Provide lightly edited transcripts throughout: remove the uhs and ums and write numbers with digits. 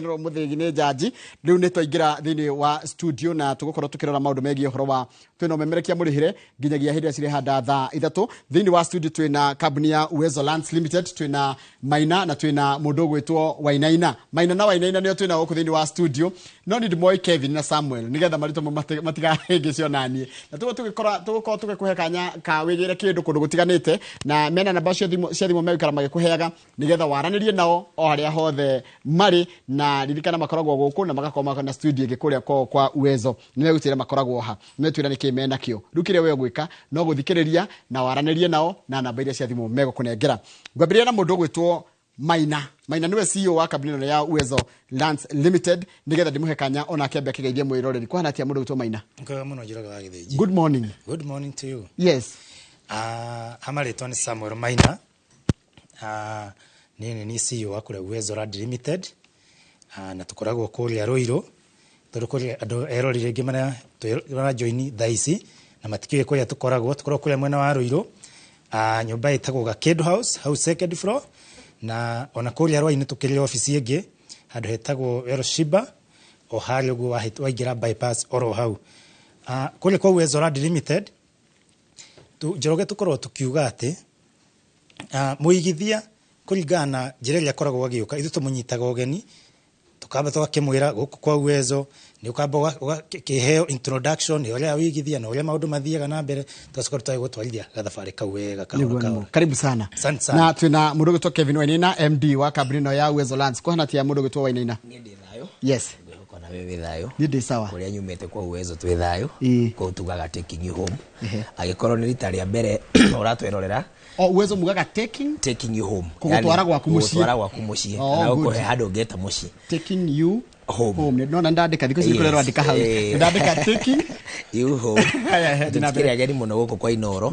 Ro muthigine jaji riu ni twaingira thini wa studio na tugukorwo tukirora maundu megie horo wa twino memerekia murihire nginyagia hindi acire handa thaa 3 thini wa studio twina company ya Uwezo Lands Limited twina Maina na twina mundu gwitwo Wainaina na Wainaina nio twina guku thini wa studio no ni ndimoi Kevin na Samuel nigetha marito matiga hingi cionanie na tugukorwo tugikuhe kanya ka wigire kindu kundu gutiganite na mena namba cia thimu megukara magikuheaga nigetha waranirie nao o haria hothe mari na ririkana makoragwo guku na magakoma na studio igikuria kwa Uwezo niwe gutira makoragwo ha niwe twira nikime nakio rukire we gwika no guthikiriria na waranirie nao na namba iria cia thimu megukunengera ngwambiria na mundu gwitwo Maina niwe CEO wa company ya Uwezo Lands Limited nigetha ndimuhe kanya ona kiambia kigeithie mwiroreri kwa hanatia mundu gwitwo Maina ngoga muno njiraga wa githiji. Good morning to you. Yes Amaretwa ni Samuel Maina ni CEO wa kule Uwezo Lands Limited na tukoragwo kuria Ruiru turukuria andu erorire ngimana twira join thaici na matikire kuria tukoragwo kuria mwena wa Ruiru nyumba itagwo ga Kid House second floor na ona kuria Rwaini tukirire office ingi handu hetagwo Eroshiba o hari ugu waingira bypass oro hau kuria kwa Uwezo Lands Limited njoroge tukorwo tukiuga ati muigithia kuringana njira iria koragwo agiuka ithu tumunyitaga ogeni tukamba twakimwira guku kwa Uwezo ni ukamba kiheo introduction ni uria wigithia na uria maundu mathiaga na mbere tugacoka tutagutwarithia gathabari kau wega kahora karibu sana na twina mundu gwitwo Kevin Wainaina MD wa company ya Uwezo Lands kwa hanatia mundu gwitwo Wainaina ni ndi thayo yes ngwihoko na wewe thayo ni ndi sawa kuria nyumete kwa Uwezo twi thayo ko tugaga taking you home agikorwo ni rita ria mbere uratwerorera Uwezo mugaga taking you home kugutwara gwaku mucii na ukohe handu ngeta mucii taking you home no ndandika thiko cikurero andika hau ndandika taking you home ndikira gani muno guku kwa Inoro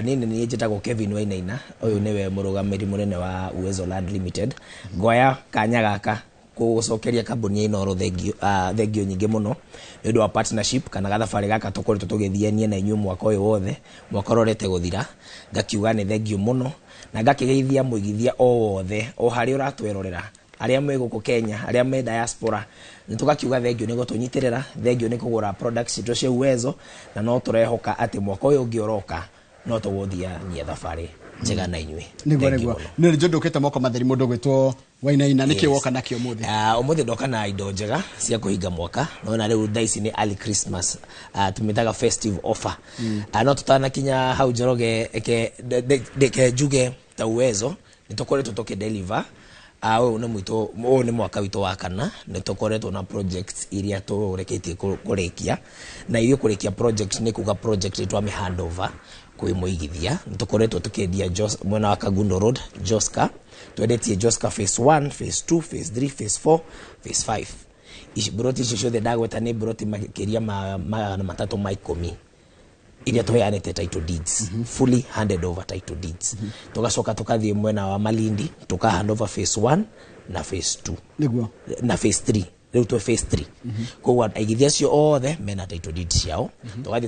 nini ni njitagwo Kevin Wainaina uyu niwe murugamiri munene wa Uwezo Lands Limited ngoya kanya gaka gucokeria kambuni Inoro thengio nyingi muno ni ndu wa partnership kana gathabari gaka tukoretwo tugithienie na inyu mwaka uyu wothe mwaka rorete guthira ngakiuga ni thengio muno na ngakigeithia muigithia o wothe o hari uratwerorera aria mwe guku Kenya aria me diaspora nitugakiuga thengio ni gutunyitirira thengio ni kugura products ito cia Uwezo na no turehoka ati mwaka uyu ngioroka no tuguthia ni thabari njega na inywe niguo ni njondokete moko matheri mundu gwitwo Wainaina niki woka nakio umuthi ndoka na indo njega cia kuhinga mwaka no na riu thaici ni early Christmas tumitaga festive offer no tutana kinya hau njoroge deke juge ta Uwezo nitukoretwo tukideliver uyu ni mwito ni mwaka wito wa kana nitukoretwo na projects iria tureketie kurikia na iyo kurikia project ni kuga project itwa mi handover kwi muigithia nitukoretwo tukendia mwena wa Kagundo Road Joska twedetie Joska phase 1 phase 2 phase 3 phase 4 phase 5 ici broti icio the dagweta ni broti makiria matatu maikomi iria tuheanite title deeds fully handed over title deeds tugacoka tukathie mwena wa Malindi tuka hand over phase 1 na phase 2 niguo na phase 3 riu tu phase 3 kwa aigithia cio othe mena title deeds ciao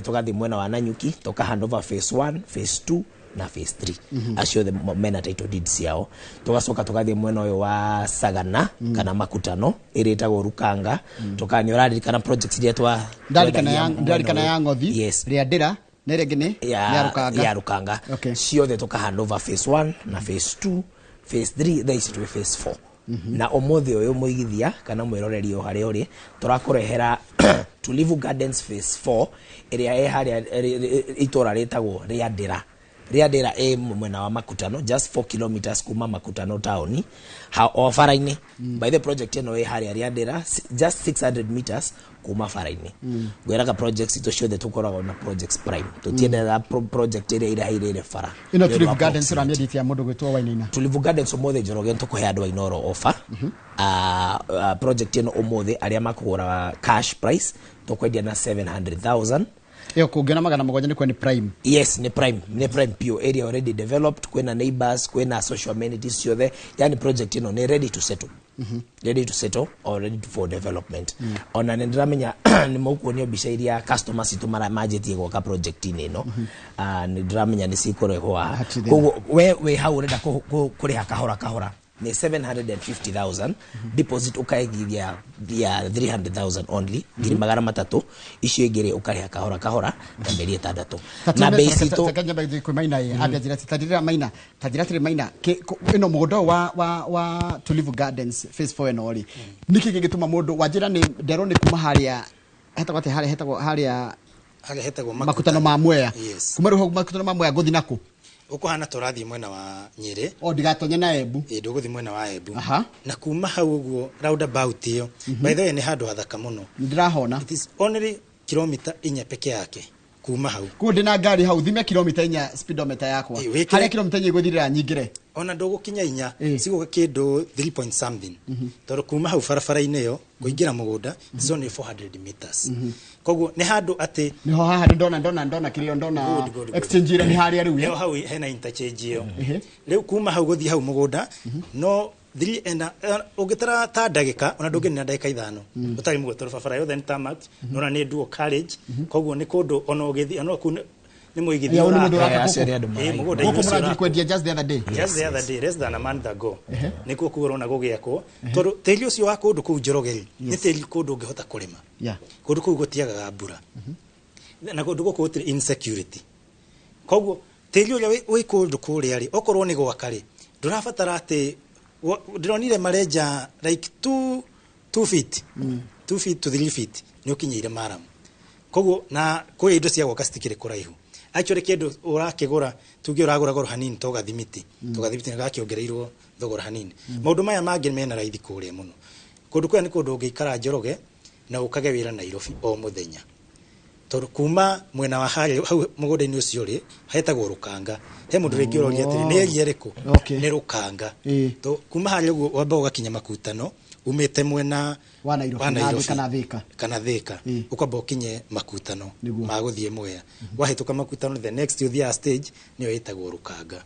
tugathie mwena wa Nanyuki tuka hand over phase 1 phase 2 na phase 3 acio the mena title deeds ciao tugacoka tugathie mwena uyu wa Sagana kana Makutano iritagwo Rukanga tukanyora kana projects iria twa ndarikana ya ngothi ria ndira neregene ya Rukanga ciothe tuka hand over phase 1 na phase 2 phase 3 thaici tu phase 4 na omothi uyu muigithia kana mwiroreri o hari uri turakurehera Tulivu Gardens phase 4 iria hari itora ritagwo ria ndira mwena wa Makutano just 4 kilometers kuma Makutano town o faraini by the project eno hari ria ndira just 600 meters kuma faraini gweraga projects ito ciothe tukoragwo na projects prime tutienda project iria hairire fara ino Tulivu Gardens rania ditia mundu gwitwo Wainaina Tulivu Gardens omothe njoroge tukuhe andu Inoro offer project eno omothe aria makugura cash price tukwendia na 700,000 Yo kugena magana magwanja ni kwa ni prime. Yes, ni prime pure area already developed, kwena neighbors, kwena social amenities ciothe. Yani project ino ni ready to settle. Ready to settle or ready for development. Ona ndramenya ni mukuonio bica iria customers itumara majetie gwaka project ino. Ndramenya ni cikorehwa. Koguo we hau urenda kuriha kahora. ni 750,000 deposit ukaigithia ya 300,000 only ngiri magana matatu icio ingire ukariha kahora na meri 6 na bei cito takanya kwa maina abia tajira maina ino mugodo wa Tulivu Gardens phase 4 eno ri niki gigituma mundu wajira ni ndero ni kuma haria haria makutano ma Mwea kuma ruho makutano ma Mwea guthi naku uko hana torathi mwena wa Nyeri ndigatonya na Embu nduguthi mwena wa Embu na kuma hau uguo roundabout iyo by the way ni handu hathaka muno ndirahona it is only kilomita 4 peke yake kuma hau ku ndina ngari hau thime kilomita 4 speedometer yakwa haria kilomita 4 iguthirira nyingire ona ndugukinya 4 sigo kindu 3 point something tondu kuma hau barabara-ini iyo kuingira mugunda is only 400 meters koguo ni handu ati niho haha ndona kilio ndona exchange ire ni haria riu yo hau hena interchange iyo riu kuma hau guthi hau mugunda no 3 and ugitara ta ndagika ona ndungi na ndagika 5 utari mugotora barabara yo then tamat nona ni duo carriage koguo ni kundu ona ugithi ona ku ni muigithi mugoda murathi kwendia just the other day less than a month ago niko kuorona gugiako tondu tiri ucio wa kundu ku Njorogeri ni tiri kundu ungihota kurima kundu ku gutiagaga mbura na kundu guku gutiri insecurity koguo tiri uria wi kundu kuria ri okorwo ni gwakari ndurabatara ati ndironire mareja like 2 feet 2 feet to 3 feet ni ukinyire maramu koguo na kwi indo cia gwaka citikire kuraihu actually kindu urakigura tugi uragura goro hanini tugathimiti ngakiongereirwo thogora hanini maundu maya mangi mena raithi kuria muno kundu kwa ni kundu ungikara Njoroge na ukage wira Nairobi o muthenya tondu kuma mwena wa haria hau mugunda-ini ucio ri hetagwo Rukanga he mundu ringi uroria atiri ni eri eriku ni Rukanga to kuma haria uguo wamba ugakinya Makutano umite mwena wa Nairobi kana Thika ukamba ukinye Makutano maguthie Mwea wahituka Makutano the next uthia stage niyo itagwo Rukanga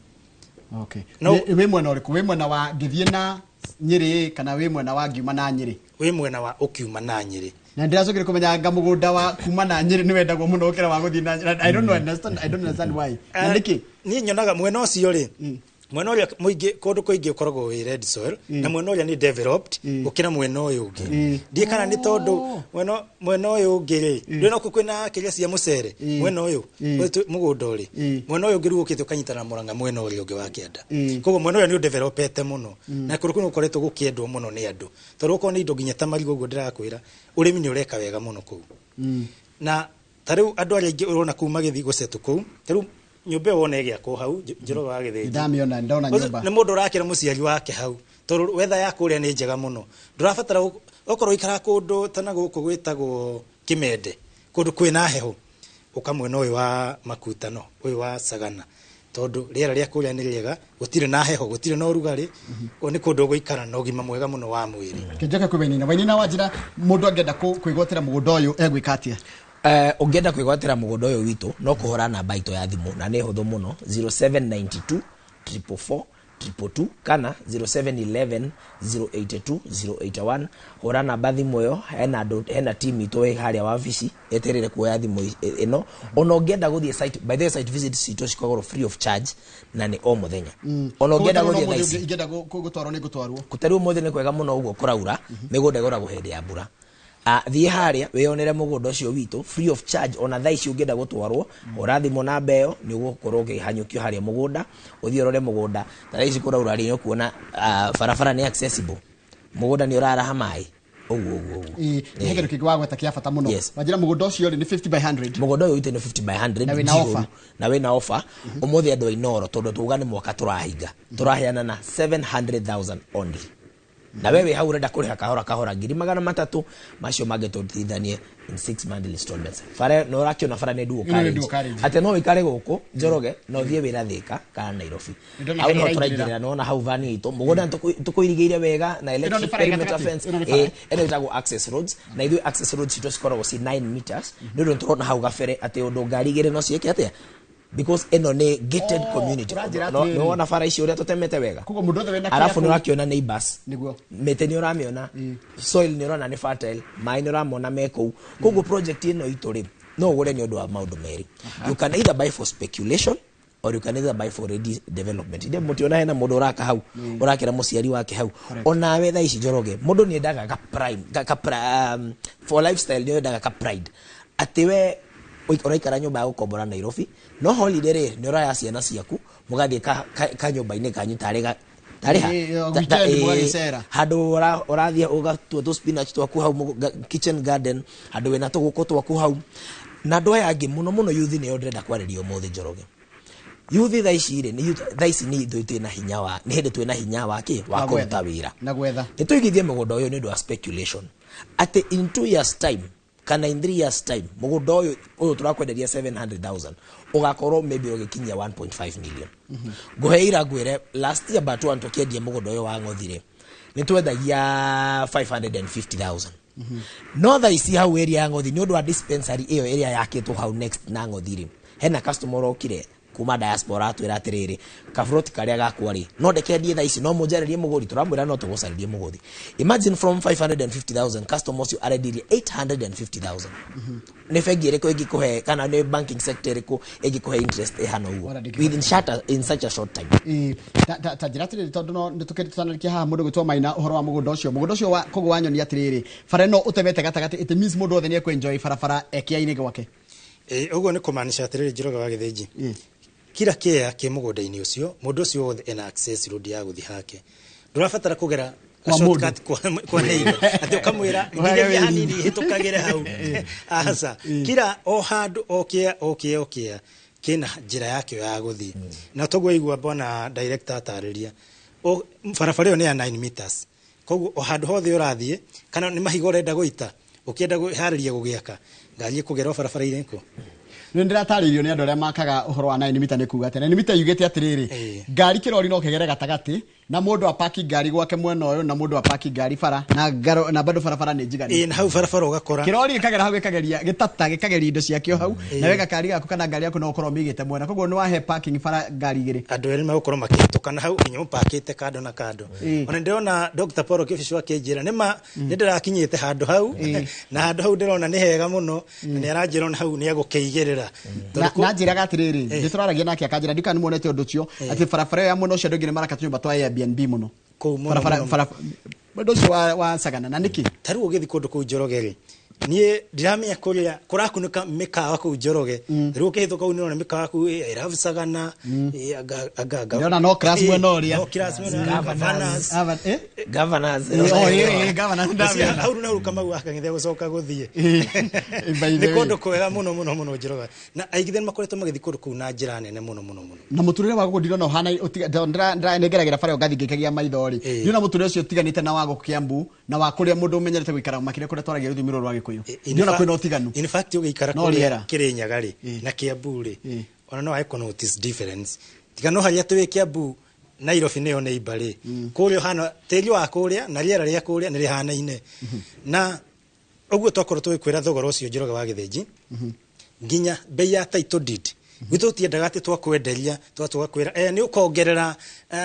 we mwena uriku we mwena wa ngithie na Nyeri kana we mwena wa ngiuma na Nyeri we mwena wa ukiuma na Nyeri na ndiracokire kumenya ngamugunda wa kuma na Nyeri ni wendagwo muno ukira wa guthie na I don't understand why niki ni nyonaga mwena ucio ri mwena uria muingi kundu kuingi ukoragwo wi red soil na mwena uria ni developed ukira mwena uyu ungi ndie kana ni tondu mwena uyu ungi ri ndino kwina kiria cia mucere mwena uyu mugunda uri mwena uyu ngiru ukite ukanyitana Murang'a mwena uria ungi wa Kianda koguo mwena uria ni developete muno na kuru kuno koretwo gukiendwo muno ni andu tondu uko ni indo nginya ta marigo uguo ndirakwira urimi ni ureka wega muno kuu na tariu andu aria ingi urona kuma githi gucetu kuu tariu nyumba wona giako hau Njoroge wa Githĩnji ndamiona ndona nyumba ni mundu urakira muciari wake hau tondu wetha ya kuria ni njega muno ndurabatara okorwo ikara kundu tana guku gwitagwo Kimende kundu kwina heho ukamwena uyu wa Makutano uyu wa Sagana tondu riera ria kuria ni riega gutire na heho gutire na urugari ni kundu guikara na ugima mwega muno wa mwiri kinjaka kwibenina wajira mundu angenda kwigotera mugunda uyu egwikatia ungenda kwigwatira mugunda uyu witu no kuhora namba ito ya thimu na ni huthu muno 0792 444 222 kana 0711 082 081 hora namba thimu yo hena team ito haria wa office eterere kuoya thimu ino ona ungenda guthie site by the site visit cito cikogoro free of charge na ni o muthenya ona ungenda guthie thaisi ingenda gutwarwo ni gutwarwo kutari umuthe ni kwega muno uguo kuraura migunda igoragwo hindi ya mbura thie haria weyonere mugunda ucio witu free of charge ona thaici ungenda gutwarwo urathimo na mbeo ni gukorwo ngihanyukio haria mugunda uthie urore mugunda thaici kuraura ri kuona barabara ni accessible mugunda ni uraraha mai uguo hegero kigwa gweta kia bata muno wajira mugunda ucio ni 50 by 100 mugunda uyu witu ni 50 by 100 na wina offer umuthi andu ainoro tondu tuga ni mwaka turahinga turaheana na 700,000 only na wewe hau urenda kuriha kahora ngiri magana matatu macio magetotithanie in 6 monthly installments fare no rakiona fara ne duo carriage ate no ikare guku Njoroge no thie wira Thika kana Nairobi au no turaigirira no na hau vani ito mugunda tukuirigiire wega na electric perimeter fence ene itago access roads na ithu access roads ito cikoro ci 9 meters ndio turona hau gafere ate undu ngari igire no cieke atia because eno ne gated community no wana fara icio uria tutemete wega kuko mundu othe wena alafu ni wakiona neighbors niguo mete ni uramiona soil ni urona ni fertile mai ni uramona meko kuko project ino ituri no ugure ni undu wa maundu meri you can either buy for speculation or you can either buy for ready development. Inde mutiona hena mundu uraka hau urakira muciari wake hau ona we tha ici Njoroge mundu ni endaga ka prime for lifestyle ni endaga ka pride ati we uraikara nyumba ya gukombora Nairobi no holiday re ni uraya ciana ciaku mugathie ka nyumba-ini kanyu tariha handu urathie ugatua tu spinach twaku hau kitchen garden handu wena tuguko twaku hau na ndo yangi muno youth ni ndenda kwaririo muthi Njoroge youth tha ici ni ithu twina hinya wa ni hindi twina hinya wa ki wa kuruta wira na gwetha ni tuigithie mugunda uyu ni ndo wa speculation at in 2 years time kana in 3 years time mugunda uyu turakwenderia 700,000 ugakorwo maybe ugikinyia 1.5 million nguheira ngwire last year batu antu kiendia mugunda uyu wa ngothire ni twendagia 550,000 no tha ici hau area ya ngothi ni undu wa dispensary iyo area yakitwo hau next na ngothire hena customer okire kuma diaspora atwira atiriri kafroti karia gakwari no ndekendie tha ici no munjererie muguri turamwira no tugusaririe muguri imagine from 550,000 customers you already 850,000 ne fegi reko igikuhe kana ne banking sector reko igikuhe interest ehana uwo within in such a short time ta jiratire tondu no nditukete tsanarikia ha mundu gwitwa Maina uhoro wa mugunda ucio wa kogo wanyonia atiriri fare no utebete gatagati it means mundu othe ni ekwenjoy farafara ekia-ini gwake uguo ni kumanisha atiriri Njoroge wa Githinji kira kia ke mugunda-ini ucio mundu ucio wothe ena access road ya guthi hake ndurabatara kugera shortcut kwa neire ati ukamwira ngigeria hanini hitukagire hau asa kira o handu okia kina njira yake ya guthi na togwo igua bona director atariria o barabara yo ni ya 9 meters koguo o handu hothe urathie kana ni mahigo urenda guita ukienda guhariria gugiaka ngathie kugera barabara irenko ni ndirataririo ni andu aria makaga uhoro wa 9 meter ni kuga ati 9 meter yugite atiriri ngari kirori no kegere gatagati na mundu apaki ngari gwake mwena uyu na mundu apaki ngari bara na bado barabara ni njigani na hau barabara ugakora kirori kagera hau gikageria gitata gikageria indo ciakio hau na wega kari gaku kana ngari yaku no ukorwo migite mwena koguo ni wahe parking bara ngari igiri andu eri magukorwo makihitũkana hau nginya mupakite kando na kando ona ndirona Dr. Paul Kibishu akinjira nima ndirakinyite handu hau na handu hau ndirona ni hega muno na ni aranjira na hau ni agukeigirira na njira gatiriri ndituraragia nake akanjira ndikani muonete undu cio ati barabara ya muno cio ndugire maraka tunyumba twa Airbnb muno barabara cio wa Sagana na niki taru ugithi kundu ku Njoroge nie ndiramenya kuria kurakunuka mikawa ku Njoroge riu ukihituka unino na mikawa ku iravu Sagana aga ndona no class mwena uria no class mwena governors governors ndavia hau na uruka mau akangithia gucoka guthie ni kundu kwega muno Njoroge na aigithia makoretwo magithi kundu ku na njira nene muno na muturire wa gugundira no hana ndra negeragira bara ngathi ngikagia maithori ni na muturire ucio tiganite na wago Kiambu na wa kuria mundu umenyerete gwikara makire kuria twaragia ruthimiro rwa Gikuyu ndiona kwina utiganu in fact ugiikara kuria Kirinyaga ri na Kiambu ri ona no I can notice difference tigano haria twi Kiambu Nairobi neyo neighbor ri kuria hana tiri wa kuria na riera ria kuria ni rihanaine na uguo twakorwo twikwira thogora ucio Njoroge wa Githinji nginya bei ya title deed gwitũ tiendaga ati twakwenderia twakwira ni ukongerera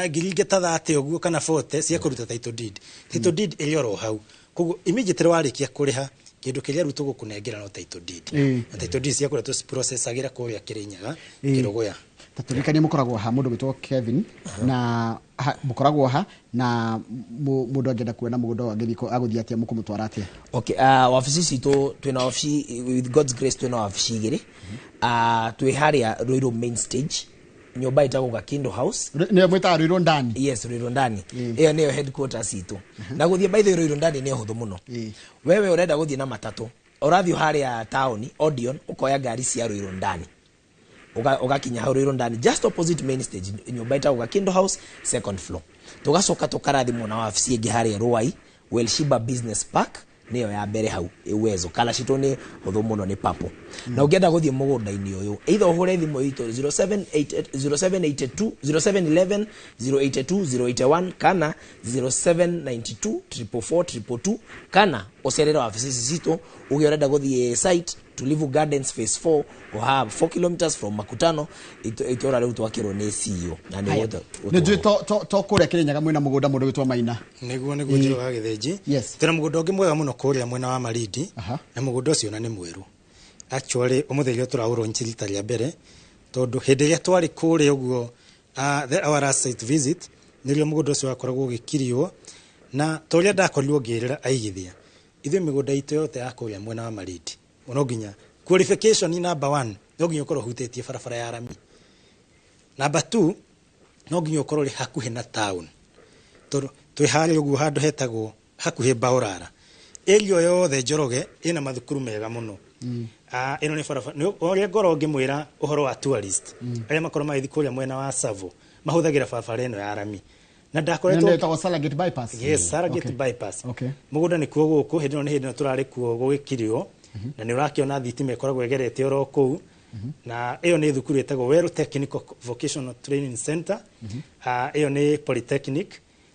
ngiri ta 30 uguo kana 40 cia kuruta title deed ilioro hau koguo immediately warikia kuriha kindu kiria rutu gukunengera no title deed na title deed cia kuria tu processagira kuria Kirinyaga Kirogoya taturikania mukoragwo ha mundu gwitwo Kevin na mukoragwo ha na mundu angenda kuona mugunda wa ngithiko aguthia atia mukumutwara atia okay wabici citu twina wabici with God's grace twina wabici igiri twi haria Ruiru main stage nyumba itagwo Kindo House ne mwita Ruiru ndani yes Ruiru ndani iyo niyo headquarters itu na guthie by the Ruiru ndani ni huthu muno wewe urenda guthie na matatu urathio haria town Odeon ukoya ngari cia Ruiru ndani ugakinya Ruiru ndani just opposite main stage nyumba itagwo Kindo House second floor tugacoka tukarathimwo na wabici ingi haria Ruai Welshiba Business Park niyo ya mbere hau Uwezo kala cito ni huthu muno ni papo na ungenda guthie mugunda-ini uyu either uhure thimu itu 0782 0711 082 081 kana 0792 444 kana ucerera wabici citu ugiorenda guthie site Tulivu Gardens phase 4 or have 4 kilometers from Makutano itora riu twakirwo ni CEO na ni wote ni to kuria Kirinyaga mwina mugunda mundu gwitwa Maina niguo Njoroge wa Githinji tena mugunda ungi mwega muno kuria mwena wa Malindi na mugunda ucio na ni mweru actually umutherio turauro nchirita ria mbere tondu hindi ya twari kuri uguo our last site visit nirio mugundo ucio wakoragwo gikirio na toria ndakorirwo ngirira aigithia ithe migunda itu yote ya kuria mwena wa Malindi no nginya qualification number 1 no nginya ukorwo hutetie barabara ya rami. Number 2 no nginya ukorwo ri hakuhe na town tondu twi hari uguo handu hetagwo hakuhe Baurara area yothe Njoroge ina mathukuru mega muno. Ino ni barabara oria ngoro ngimwira uhoro wa tourist aria makoro magithi kuria mwena wa Savo mahuthagira barabara ino ya rami na ndakoretwo ndio tawa Salagate bypass. Yes, Salagate bypass. Mugunda ni kuo guku hindi no ni hindi no turari kuo gugikirio na ni urakiona thitima ikoragwo egerete oro kuu na iyo ni thukuru etagwo Weru Technical Vocational Training Center. Iyo ni polytechnic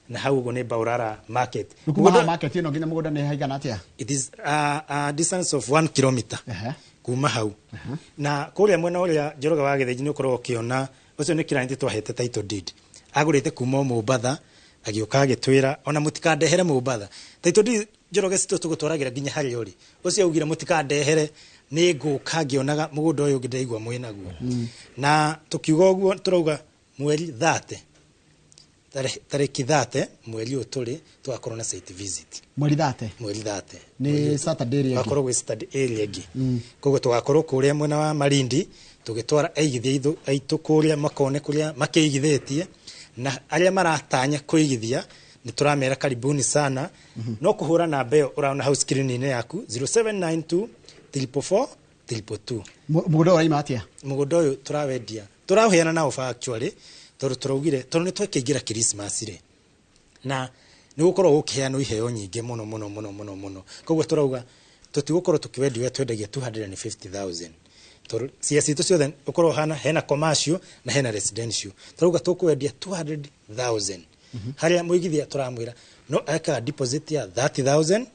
na hau go ni Baurara market. Mugundo market ino nginya mugunda ni haigana atia? It is a distance of 1 kilometer kuma hau na kuria mwena uria Njoroge wa Githinji ni ukorwo kiona ucio ni client twahete title deed agurite kuma Mombatha agioka agitwira ona mutikandehere Mombatha title deed Njoroge cito tugutwaragira nginya hari ori ucio augira mutikandehere ni nguka ngionaga mugundo uyu ngideigwa mwinaguo na tukiuga uguo turauga mweri 30 tariki 30 mweri uturi tugakorwo na site visit mweri 30 ni Saturday ria akorwo Saturday area gi kogo tugakorwo kuria mwena wa Malindi tugitwara aigithia aitu kuria makone kuria makiigithitie na aria maratanya kuigithia ni turamera karibuni sana no kuhura na mbeo uraona house screen ine yaku 0792 344 322 mugundo uraima atia mugundo uyu turawendia turaheana na offer actually turaugire tondu ni twekingira Christmas ri na ni gukorwo gukiheana iheo nyingi muno koguo turauga tutigukorwo tukiwendia twendagia 250,000 tondu ciaci tu ciothe ukorwo hena commercial na hena residential turauga tukwendia 200,000 haria muigithia turamwira no aka deposit ya 30,000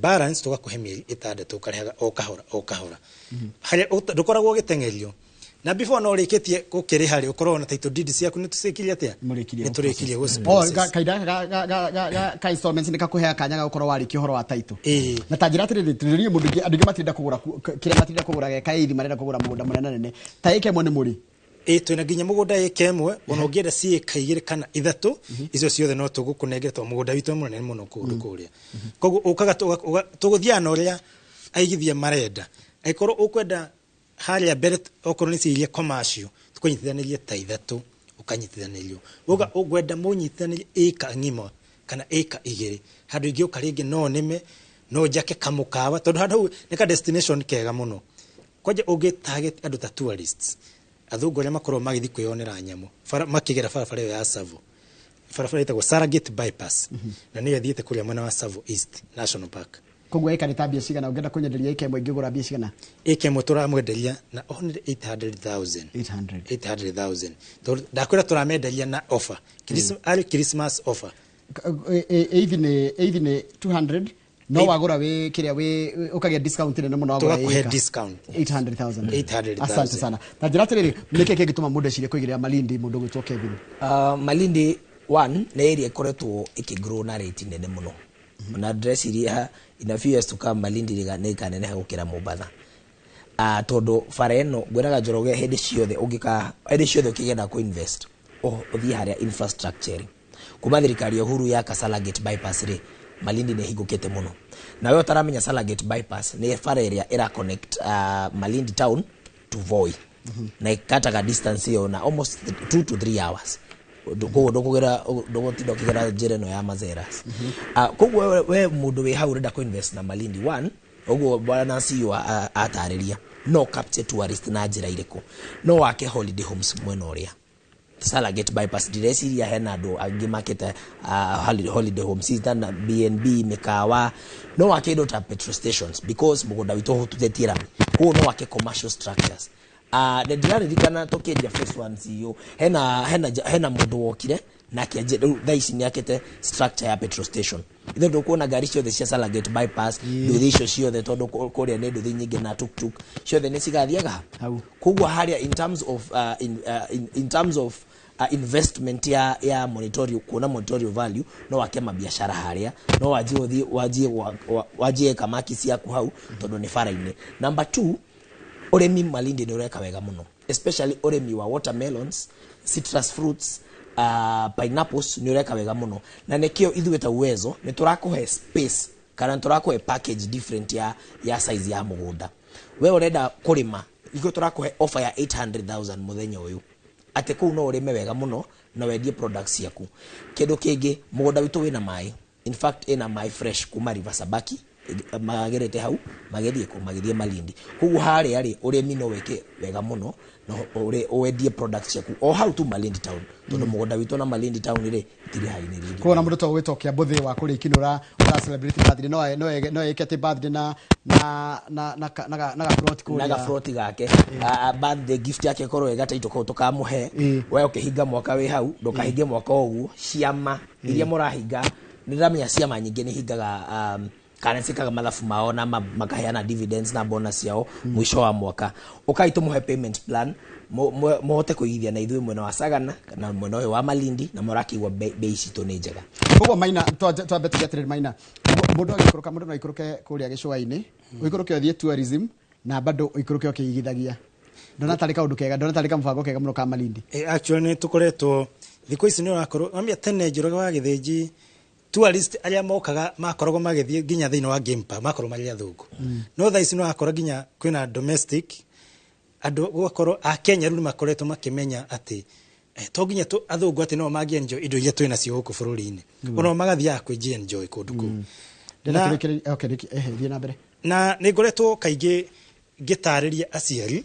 balance tugakuhe mieri 6 ukarehaga o kahora haria dukoragwo gitengerio na before no rikitie gukiri hari ukorwo na title deed ciaku ni tucikiria atia ni turikirie go kaida installments ni kakuhea kanyaga ukorwo wariki horo wa title na tajira tiririe mundu andu matinda kugura kire matinda kugura kairi marenda kugura mugunda munene ta ike mwe ni muri twina nginya mugunda ikemwe ona ungienda ciika igiri kana ithatu icio ciothe no tugukunengera to mugunda witu munene muno kundu kuria koguo ukaga tuguthiana uria aigithia marenda aikorwo ukwenda haria beret okorwo ni ciria commercial tukunyitithanirie ta ithatu ukanyitithanirio uga ugwenda munyitithanirie eka ngima kana eka igiri handu ingi ukaringi no nime no jake kamukawa tondu handu ni ka destination kega muno kwaje ugi target andu ta tourists athungu aria makorwo magithi kwionera nyamu makigera barabara ya Savo barabara itagwo Salagate bypass na niyo thiete kuria mwena wa Savo East National Park koguo eka ni tabia cigana ungenda kunyenderia eka imwe ngigura bia cigana eka imwe turamwenderia na only 800,000 ndakwira turamenderia na offer Christmas offer even 200 no wagura we kiria we ukagia discount ne muno wagura eka discount 800,000 asante sana na jirate riri nike kigituma mundu ciria kuigiria Malindi mundu gwitwo Kevin Malindi 1 na area koretwo ikigrow na rate nene muno na address iria in a few years to come Malindi riga nene gukira Mombatha tondu fareno gwiraga Njoroge hindi ciothe ukigenda ku invest uthie haria infrastructure kuma thirikari ya Uhuru ya Salagate bypass ri Malindi ne higukete muno na wewe utaramenya Salagate bypass ni fare area ira connect Malindi town to Voi na ikataga distance hiyo na almost 2 to 3 hours dogo kigera jereno ya Mazeras koguo we mundu we haurenda ku invest na Malindi 1 oguo bwana CEO atariria no capture tourist na njira iriko no wake holiday homes mwena uria Salagate bypass diresiria hena do angi market holiday homes na BNB mikawa no wake do ta petrol stations because mugunda wito hututetira ko no wake commercial structures the dirani dikana tokeja first one CEO hena mundu wokire na kiaje thaici ni akete structure ya petrol station ithe ndukuona gari ciothe cia Salagate bypass nduthicio ciothe tondu kuria ni nduthi nyingi na tuktuk ciothe ni cigathiaga koguo haria in terms of investment ya monetary kuona monetary value no wake mabiashara haria no wajie kamaki ciaku hau tondu ni fara-ini. Number 2 uremi Malindi ni ureka wega muno especially uremi wa watermelons, citrus fruits, pineapples ni ureka wega muno na nekio ithuĩ ta Uwezo ni turakuhe space kana turakuhe package different ya size ya mugunda. We urenda kurima iko turakuhe offer ya 800,000 muthenya uyu ate kuu no urime wega muno na wendie products yaku. Kindu kingi mugunda witu wina mai, in fact ina mai fresh kuma River Sabaki magerete hau magethie Malindi. Kugu hari ari urimi no weke wega muno no wendie products yaku o how to Malindi town tondu mugunda witu na Malindi town ri tiri haini ri ko na mundu to gwitokia mbuthi wa kuri kinura ura celebrate birthday no ekete birthday na front ko na front gake birthday gift yake korwo wega taito ko tukamuhe we ukihinga mwaka we hau ndokahinge mwaka ogu ciama iria murahinga niramenya ciama nyingi ni hingaga currency kaga mathafu mao na makaheana dividends na bonus yao mwisho wa mwaka ukaito muhe payment plan mohote kuigithia na ithuĩ mwena wa Sagana na mwena wa Malindi na morakiwa bei citũ nĩ njega. Koguo Maina twambe tugeterera Maina mundu agikuruka mundu no ikuruke kuria gicua-ini uikuruke uthie tourism na bado uikuruke ukiigithagia ndona tarika undu kega ndona tarika mbango kega muno ka Malindi. Actually ni tukoretwo thikũ ici ni urakorwo mamia tene Njoroge wa Githĩnji tourist aria mokaga makoragwo magithie ginya thĩinĩ wa game park makorwo mari athungu no thaa ici no akora ginya kwina domestic andu gwakorwo a Kenya riu makoretwo makimenya ati to ginya tu athungu ati no magi enjoy indo iria twina cio huko bururi-ini ono magathia kwiji enjoy kundu ku thie na mbere na ni ngoretwo kaingi ngitariria aciari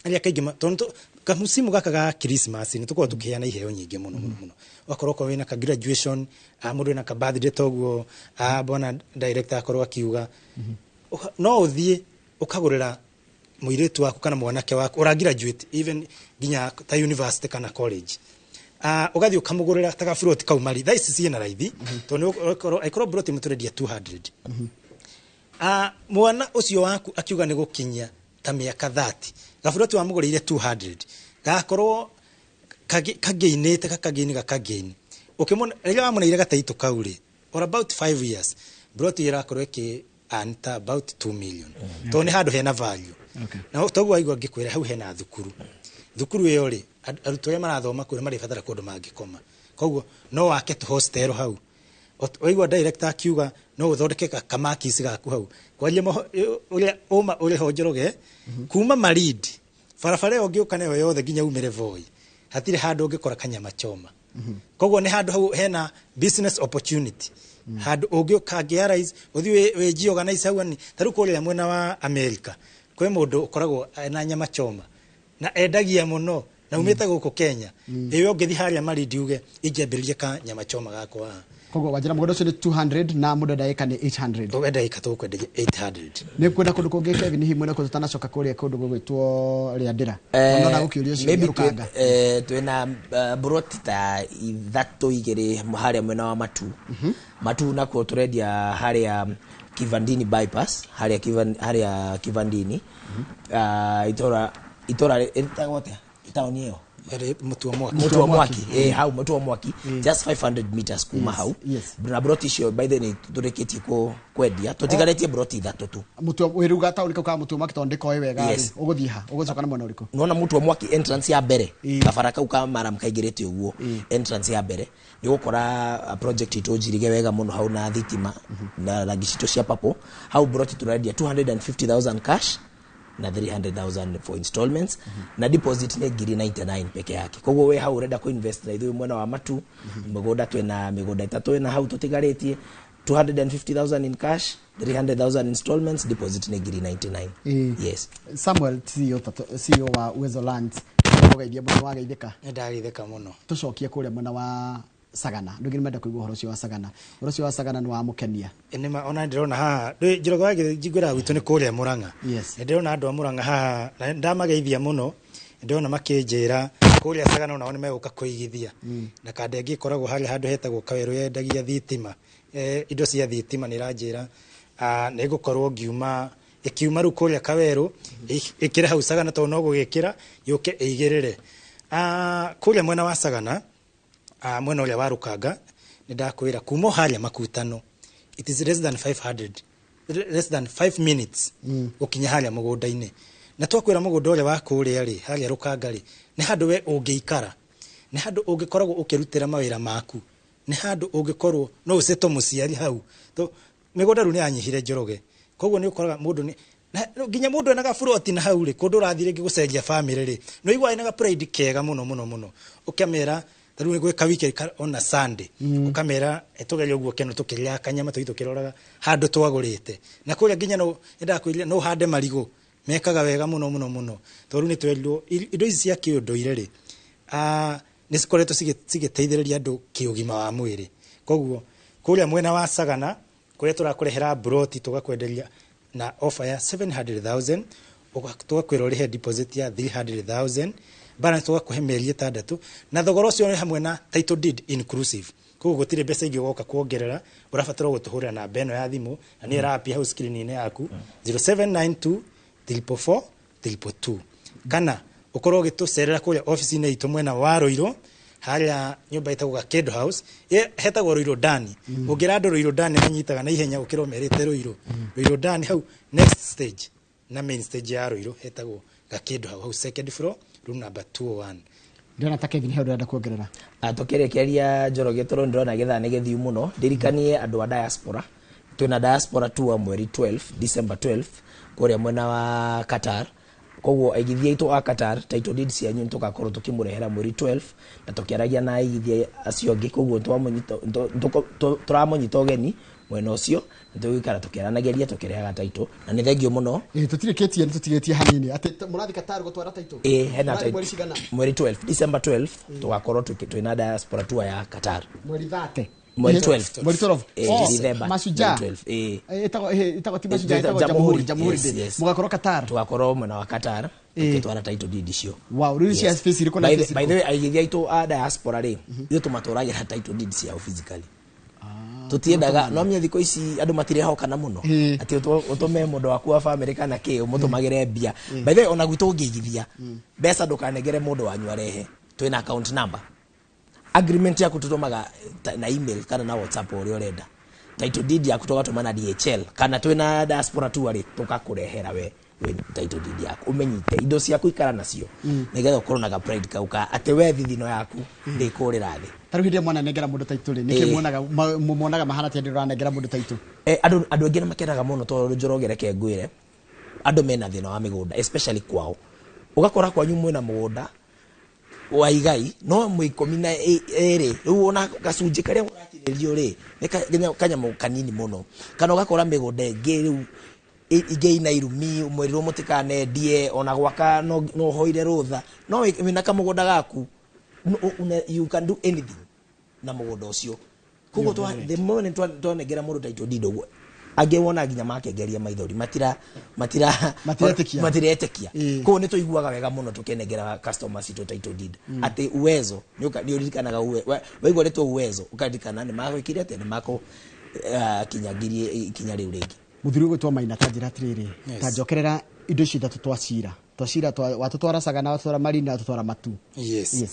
aria kaingi tondu kamusimu gaka ga Christmas ni tukorwo tukiheana iheo nyingi muno wakorwo ko wina ka graduation mundu na ka birthday toguo bona director akorwo akiuga no uthie ukagurira muiretu waku kana mwanake waku ura graduate even ginya ta university kana college ugathie ukamugurira ta ga fruit kau mari thaisi ciena raithi tondu aikoro broti muturedia 200 mwana ucio waku akiuga ni gukinyia ta miaka 30 gafuroti wa mugurire 200 gakorwo kageinete kakageini ukimona rega wamuneire gataito kauri or about 5 years broti irakorwo iki anta about 2 million to ni handu hena value na toguo aigua ngikwira hau hena thukuru iyo ri arutwo ya marathoma kure mari fatara kundu mangikoma koguo no wake to hostel hau oigua director akiuga no uthondeke kamakisi gaku hau kwaria uria uma uri ho Njoroge kuma Malindi farafare ongiuka nayo yothe ginya umire Voi hatire handu ungikora kanyama choma koguo ni handu hau hena business opportunity handu ungiuka ngiarise uthi we organize hau ani taru kuria mwena wa America kwe mundu ukoragwo na nyama choma na endagia muno na umite guku Kenya iyo ngithi haria Malindi uge injambiririe ka nyama choma gakwa koguo wajira mugodo cio ni 200 na mudo ndaika ni 800 wenda ikatu kwenda 800 ni kwenda kundu kungi Kevin himwe na kuzutana coka kuria kundu gwitwo Riandira ona gukiurio cio irukanga twina broti ta ithatu igiri haria mwena wa matu na ko turedia haria Kivandini bypass haria Kivandini itora itagote itaoni hiyo mutu wa mwaki hau mutu wa mwaki just 500 meters kuma hau na broti cio by the way tureketie kwendia tutigaretie broti ithatu tu mutu wiruga ta uriko ka mutu wa mwaki tondiko wega uguthie ha ugucoka na mwana uriko nona mutu wa mwaki entrance ya mbere kabara kau ka mara mkaigirete uguo entrance ya mbere ni gukora project itojirige wega muno hau na thitima na ragicito cia papo hau broti turadia 250,000 cash na 300,000 for installments na deposit ni ngiri 99 peke yake koguo we hau urenda ku invest na ithuĩ mwena wa matu mugunda twina migunda itatu na hau tutigaretie 250,000 in cash 300,000 installments deposit ni ngiri 99 yes Samuel CEO wa Uwezo Lands ugeithia muno wageithika ndageithika muno tucokie kuria mwena wa Sagana ndugini menda kuigua horo cio wa Sagana ni wa mukenia enema ona ndirona ha Njoroge wa Githĩnji ngwira gwitu ni kuria Murang'a ndirona andu a Murang'a ha na ndamageithia muno ndirona makinjira kuria Sagana ona one meguka kuigithia na kande ngikoragwo hari handu hetagwo Kaweru yendagia thitima indo cia thitima ni ranjira ni gukorwo ngiuma ikiuma ru kuria Kaweru ikira hau Sagana to no gugikira yuke igirire kuria mwena wa Sagana mwena uria warukanga ni ndakwira kumo haria makutano it is less than 5 minutes ukinya haria mugunda-ini na twakwira mugunda ule wa kuria ri haria rukanga ri ni handu we ungiikara ni handu ungikoragwo ukirutira mawira maku ni handu ungikorwo no uceto muciari hau to migunda ru ni anyihire Njoroge koguo ni ukoraga mundu ni ginya mundu ena gafuroti na hau ri kundu rathire ngigucenjia family ri no igwa ina ga pride kega muno ukamera taru ni gwika weekend on a Sunday ukamera etugeria uguo keno tukiria kanyama tukiroraga handu twagurite na kuria ginya no ndakwirira no hande marigo mekaga wega muno toru ni twelwo indo ici cia kiunduire ri ni cikoretwo cigiteithiriria andu kiugima wa mwiri koguo kuria mwena wa Sagana kuria turakurehera broti tugakwenderia na offer ya 700,000 tugakwira urihe deposit ya 300,000 balance tugakuhe meri 6 na thogora ucio ni hamwe na title deed inclusive koguo gutire mbeca ingi ugoka kuongerera urabatara gutuhurira na beno ya thimu na ni rapi hau screen ine yaku 0792 344 342 kana ukorwo gitucerera kuria office ine itu mwena wa Roiro haria nyumba itagwa Ked House hetagwo Roiro Dani ungirando Roiro Dani anyitaga na ihenya ukiro merete Roiro Dani hau next stage na main stage ya Roiro hetagwo ga Ked House second floor room number 201 ndona ta Kevin hau ndenda kuongerera tukirekeria Njoroge toro ndona githane githiu muno ndirikanie andu a diaspora twina diaspora tour mweri 12 December 12 kuria mwena wa Qatar koguo aigithia itu a Qatar title deed cia nyu tugakorwo tukimurehera mweri 12 na tukiaragia na aigithia acio ngi koguo turamonyita ugeni mwena ucio tugikara tukiranageria tukirehaga title na ni thengio muno tutigetie hanini ati murathi Qatar gutwara title hena title mweri 12 December 12 tugakorwo twina diaspora tour ya Qatar mweri 30 mweri 12 December Mashujaa itago Mashujaa itago Jamhuri mugakorwo Qatar tugakorwo mwena wa Qatar tukitwara title deed icio wow rili cia space iri kona by the way aigithia itu a diaspora ri ithu tumaturagira title deed cia physically tutiendaga no mye thiko ici andu matirehoka na muno ati utume mundu waku wa family kana ki umutumagire mbia by the way ona gwitu ngigithia mbeca ndukanegere mundu wanyu arehe twina account number agreement ya kututomaga na email kana na WhatsApp uri urenda title deed ya kutoka tumana DHL kana twina diaspora tu ari tukakurehera we title deed yaku umenyite indo cia kuikara nacio nigetha ukorwo na pride kauka ati we thithino yaku ndikurira thi taruhire mwana negera mundu title niki muonaga mahana ti ndira negera mundu title andu angĩ makenaga muno to Njorogere ngwire andu mena thina wa migunda especially kwao ugakora kwanyu mwena mugunda wa igai no mwikomi na ere riu ona gacunji karia uratiririo ri kanyamo kanini muno kana ugakora migunda ingi riu igei na irumi umwerirwo mutikanendie ona gwaka no hoire rutha no wina kamugunda gaku you can do anything na mugunda ucio kugo twa the moment twanegera mundu title deed uguo angewona ginya makengeria maithori matiretekia ko ni tuiguaga wega muno tukenegera customers ito title deed ati uwezo ni uririkanaga waigwa leto uwezo ukandikana ni magwikire ati ni mako kinyagirie kinya riu ringi muthiri gutwa maina tanjira atiriri tanjokerera indo ici ithatu twacira watutwara Sagana watutwara Marina watutwara Matu yes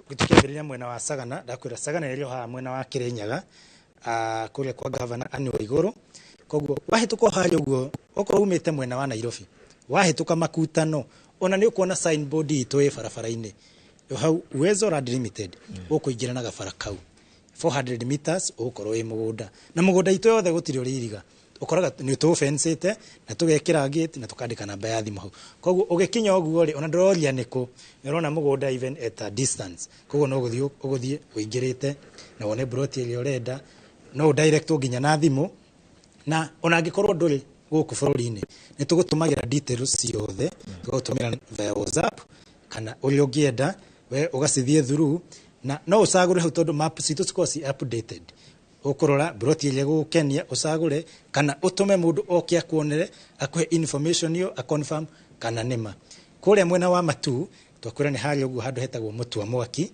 tukiambiriria mwena wa Sagana ndakwira Sagana irio ha mwena wa Kirinyaga kuria kwa governor Anne Waiguru koguo wahituko hayo guo okorwo umite mwena wa Nairobi wahituka makutano ona ni ukuona signboard itu barabara-ini hau Uwezo Land Limited ukuingira na gabara kau 400 meters ukorwo wi mugunda na mugunda itu yothe gutiri uririga ukoraga ni tu fencete na tugekira gate na tukandika namba ya thimu hau koguo ugikinya oguo ri ona ndororia niko urona mugunda even at a distance koguo no guthie uingirite na wone broti ile urenda no direct nginya na thimu na ona angikorwo nduri guku bururi-ini ni tugutumagira details ciothe tugutumira via WhatsApp kana uri ungienda we ugacithie through na no usagure hau tondu map citu cikosi updated ukurora broti ile gukenia usagure kana utume mundu okia kuonere akuhe information yo a confirm kana nima kuria mwena wa Matu twakwira ni hari ugu handu hetagwo Mutua Mwaki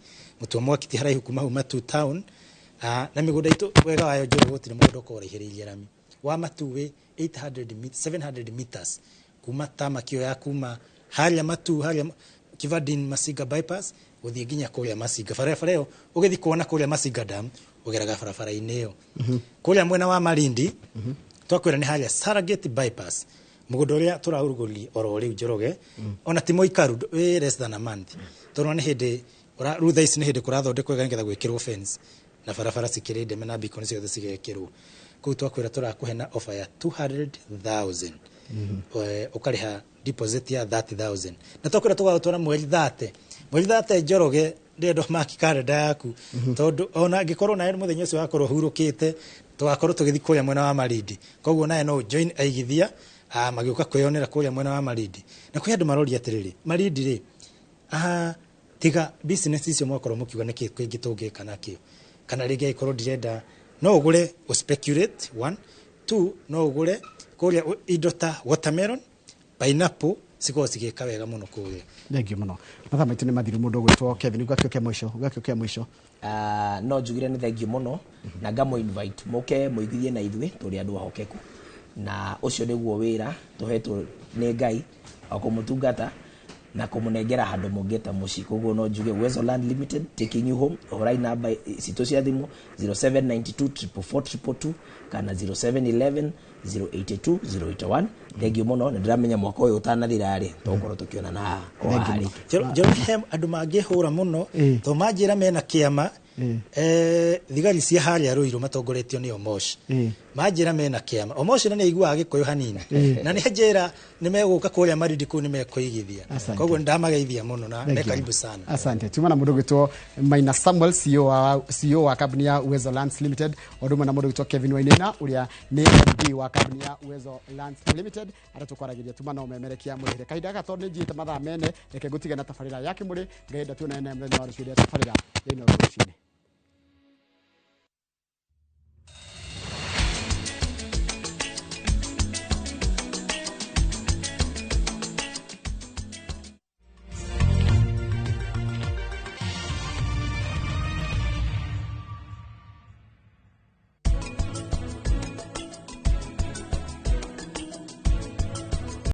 ti haraihu kuma hu Matu town na migunda itu wega wayo Njoroge gutire mundu ukoreheririe rami wa Matu we 700 meters kuma tamakio ya kuma haria Matu haria Kivadin Masinga bypass uthie ginya kuria Masinga barabara yo ugithi kuona kuria Masinga dam ugeraga barabara-ini yo kuria mwena wa Malindi twakwira ni haria Saragate bypass mugondo ria turauruguri oro riu Njoroge ona timo ikaru less than a month torone hede ora rutha ici ni hede kurathondekwo getha gwikirwo fence na barabara cikirinde mena beacon ciothe cigekirwo kuu twakwira turakuhena offer ya 200,000 ukariha deposit ya 30,000 na twakwira tugagutwara mweri 30 Njoroge ndendo maki kalenda yaku tondu ona ngikorwo nae muthenya ucio wakorwo hurukite tugakorwo tugithi kuya mwena wa Malindi koguo nae no join aigithia magiuka kwionera kuya mwena wa Malindi na kwi andu maroria atiriri Malindi ri tiga business icio mwakorwo mukiuga niki kwingi tungika nakio kana ringi ikorwo direnda no ugure o speculate 1 2 no ugure kuria indo ta watermelon pineapple siko sigeka wega muno kuria thengio muno matha maitu ni mathiru mundu gwitwo Kevin ugakioke mwisho no njugire ni thengio muno na ngamo invite muke muigithie na ithui turi andu ahokeku na ucio niguo wira tuhetwo ni Ngai akumutungata na kumunengera handu mungeta muci koguo no njuge Uwezo Land Limited taking you home orai namba cito cia thimu 0792444222 kana 0711 082 thengio muno na ndiramenya mwako uyu utanathira ri tongoro tukiona na kohari Njoroge andu mangihura muno to manjira mena kiama thigari cia haria Ruiru matongoretio ni Omosh manjira mena kiama Omosh na igua gikuyu hanini na ni njira ni meguka kuria Malindi ku ni mekuigithia koguo ndamageithia muno na ne karibu sana asante tuma na mundu gwitwo Maina Samuel CEO wa company ya Uwezo Lands Limited oduma na mundu gwitwo Kevin Wainena uria ni MD wa company ya Uwezo Lands Limited atatukwaragiria tuma na umemerekia muhire kaida gatonde njite mathaa mene reke gutiga na tafarira yake muri ngenda tuona ene mthenya wa rucio tafarira ino rucio